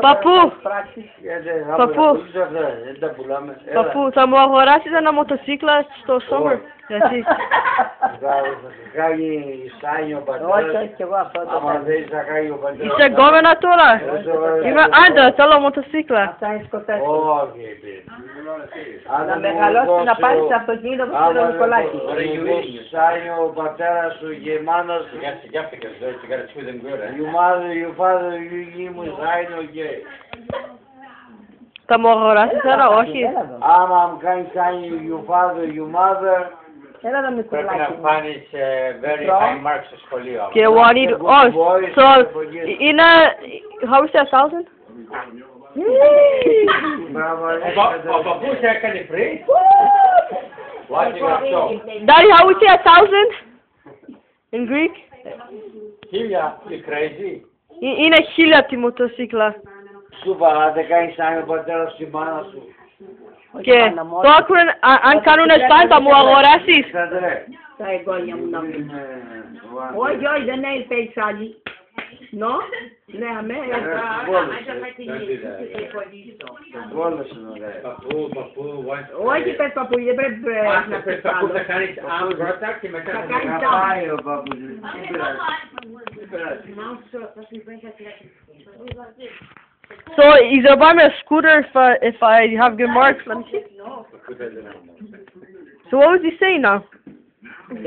Παππού! Παππού, θα μου αγοράσεις ένα μοτοσύκλα στο summer? Γιατί? Κάνει σάνιο πατέρας. Άμα δεν θα κάνει ο πατέρας. Είσαι γκόμενα τώρα? Είμαι άντρα, θέλω μοτοσύκλα. Αυτά είναι σκοτές. Όχι, Να μεγαλώσει να πάρεις αυτοκίνητο που στο Νικολάκη. Σάνιο ο πατέρας σου και η μάνα σου. Your father, you μου σάνιο και... Θα μου αγοράσεις ένα? Όχι. Άμα μου κάνει σάνιο your father, your mother. Έλα το Πρέπει να Νικολάκη. πάρεις very high marks στο σχολείο. Και εγώ ανήρω... So, είναι... How is that, 1,000? Ο παππούς έκανε πριν. Daddy, how is it, 1,000? In Greek? 1000, you crazy. Είναι 1,000 τη μοτοσύκλα. Σου είπα, δεν κάνει σάνιο ο πατέρας σου, η μάνα σου. Και το άκουρε, αν κάνουνε σπάνι θα μου αγοράσεις. Τα εγγόνια μου να μην. Όχι, όχι, δεν έχει παίξει άλλη. No? Ναι, αμέσως. Παππού, Όχι, πες παππού, δεν πρέπει να πες άλλο. θα κάνεις πρώτα και μετά Θα θα κάνεις κάνεις άλλο. Πάει ο παππούς. So, he's gonna buy me a scooter if I have good marks. Let me see. So what was he saying now?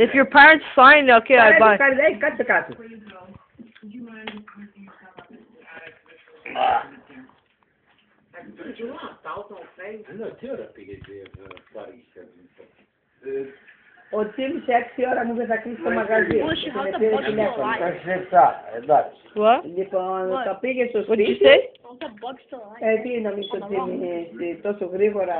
If your parents sign, okay, I buy. Κάτσε κάτω. Τι ώρα πήγες πάρεις. Ο Τσίμ σε 6 ώρα μου δεν θα κλείσει το μαγαζί. Και με πήρε τηλέφωνο. Εντάξει. What? Λοιπόν, θα πήγε στο What did you σπίτι. say? Τι νομίζω ότι είναι τόσο γρήγορα.